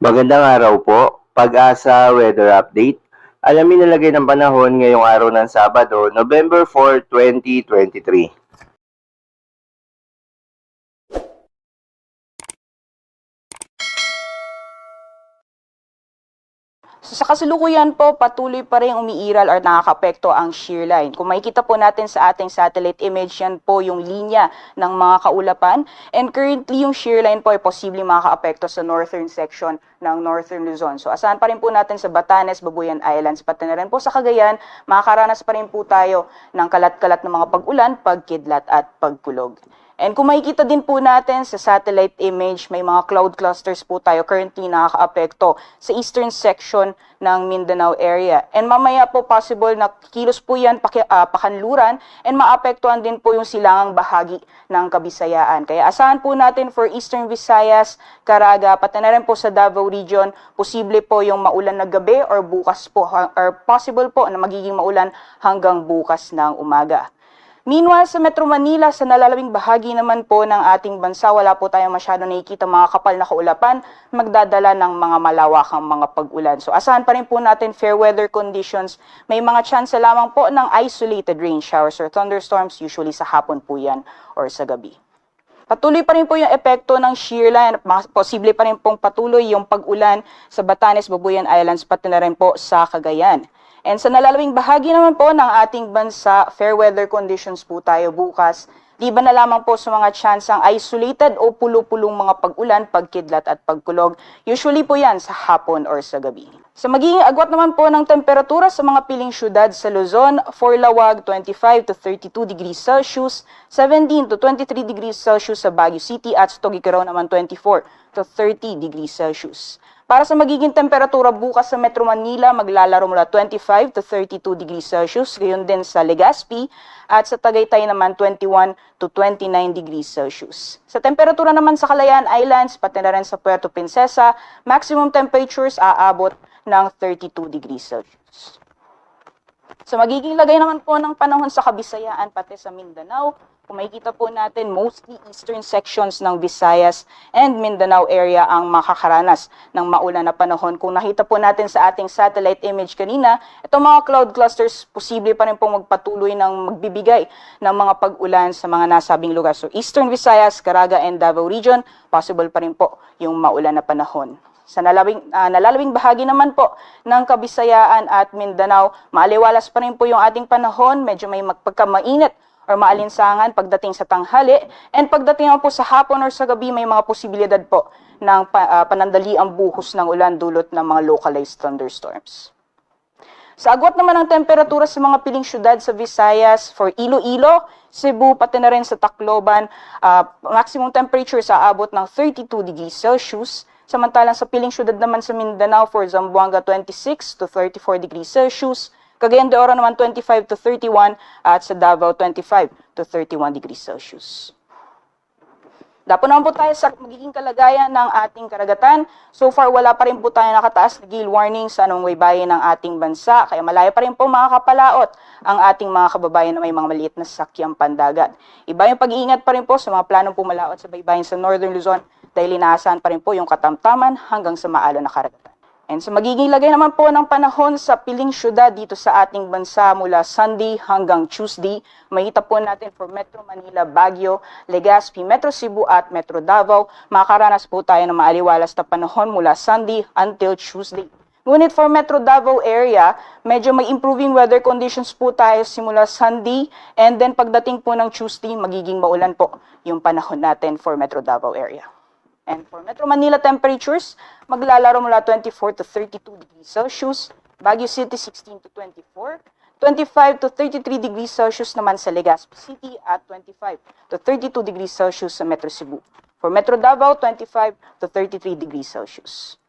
Magandang araw po, Pag-asa Weather Update. Alamin ang lagay ng panahon ngayong araw ng Sabado, November 4, 2023. Sa kasalukuyan po, patuloy pa rin umiiral or nakakapekto ang shear line. Kung makikita po natin sa ating satellite image, yan po yung linya ng mga kaulapan. And currently, yung shear line po ay posibleng makakaapekto sa northern section ng Northern Luzon. So asahan pa rin po natin sa Batanes, Babuyan Islands, pati na rin po sa Cagayan, makakaranas pa rin po tayo ng kalat-kalat ng mga pag-ulan, pagkidlat at pagkulog. And kung makikita din po natin sa satellite image, may mga cloud clusters po tayo currently nakakaapekto sa eastern section ng Mindanao area. And mamaya po possible na kilos po yan pakanluran and maapektuhan din po yung silangang bahagi ng Kabisayaan. Kaya asahan po natin for Eastern Visayas, Caraga, pati na rin po sa Davao Region, posible po yung maulan na gabi or bukas po, or possible po na magiging maulan hanggang bukas ng umaga. Meanwhile, sa Metro Manila, sa nalalawing bahagi naman po ng ating bansa, wala po tayong masyado nakikita mga kapal na kaulapan, magdadala ng mga malawakang mga pag-ulan. So asahan pa rin po natin fair weather conditions. May mga chance lamang po ng isolated rain showers or thunderstorms, usually sa hapon po yan or sa gabi. Patuloy pa rin po yung epekto ng shear line. Posible pa rin pong patuloy yung pag-ulan sa Batanes, Babuyan Islands, pati na rin po sa Cagayan. And sa nalalawing bahagi naman po ng ating bansa, fair weather conditions po tayo bukas. Liban na lamang po sa mga tsansang isolated o pulo-pulong mga pag-ulan, pagkidlat at pagkulog. Usually po yan sa hapon or sa gabi. Sa magiging agwat naman po ng temperatura sa mga piling syudad sa Luzon, for Lawag, 25 to 32 degrees Celsius, 17 to 23 degrees Celsius sa Baguio City at sa Tugigaraw naman 24 to 30 degrees Celsius. Para sa magiging temperatura bukas sa Metro Manila, maglalaro mula 25 to 32 degrees Celsius, gayon din sa Legazpi, at sa Tagaytay naman 21 to 29 degrees Celsius. Sa temperatura naman sa Kalayaan Islands, pati na rin sa Puerto Princesa, maximum temperatures aabot ng 32 degrees Celsius. Sa magiging lagay naman po ng panahon sa Kabisayaan pati sa Mindanao, kung makikita po natin, mostly eastern sections ng Visayas and Mindanao area ang makakaranas ng maulan na panahon. Kung nakita po natin sa ating satellite image kanina, itong mga cloud clusters, posible pa rin pong magpatuloy ng magbibigay ng mga pag-ulan sa mga nasabing lugar. So eastern Visayas, Caraga and Davao Region, possible pa rin po yung maulan na panahon. Sa nalalawing bahagi naman po ng Kabisayaan at Mindanao, maaliwalas pa rin po yung ating panahon, medyo may pagkamainit or maalinsangan pagdating sa tanghali, and pagdating po sa hapon or sa gabi, may mga posibilidad po ng panandaliang buhos ng ulan dulot ng mga localized thunderstorms. Sa agwat naman ng temperatura sa mga piling syudad sa Visayas, for Iloilo, Cebu, pati na rin sa Tacloban, maximum temperature sa abot ng 32 degrees Celsius. Samantalang sa piling syudad naman sa Mindanao, for Zamboanga, 26 to 34 degrees Celsius. Cagayan de Oro naman 25 to 31 at sa Davao 25 to 31 degrees Celsius. Dapo naman po tayo sa magiging kalagayan ng ating karagatan. So far, wala pa rin po tayo nakataas na gale warning sa anong baybayin ng ating bansa. Kaya malaya pa rin po makakapalaot ang ating mga kababayan na may mga maliit na sasakyang pandagat. Iba yung pag-iingat pa rin po sa mga planong pumalaot sa baybayin sa Northern Luzon dahil inaasahan pa rin po yung katamtaman hanggang sa maalon na karagatan. And sa magiging lagay naman po ng panahon sa piling syudad dito sa ating bansa mula Sunday hanggang Tuesday, makita po natin for Metro Manila, Baguio, Legazpi, Metro Cebu at Metro Davao, makakaranas po tayo ng maaliwalas na panahon mula Sunday until Tuesday. Ngunit for Metro Davao area, medyo may improving weather conditions po tayo simula Sunday, and then pagdating po ng Tuesday, magiging maulan po yung panahon natin for Metro Davao area. And for Metro Manila temperatures, maglalaro mula 24 to 32 degrees Celsius, Baguio City 16 to 24, 25 to 33 degrees Celsius naman sa Legazpi City at 25 to 32 degrees Celsius sa Metro Cebu. For Metro Davao, 25 to 33 degrees Celsius.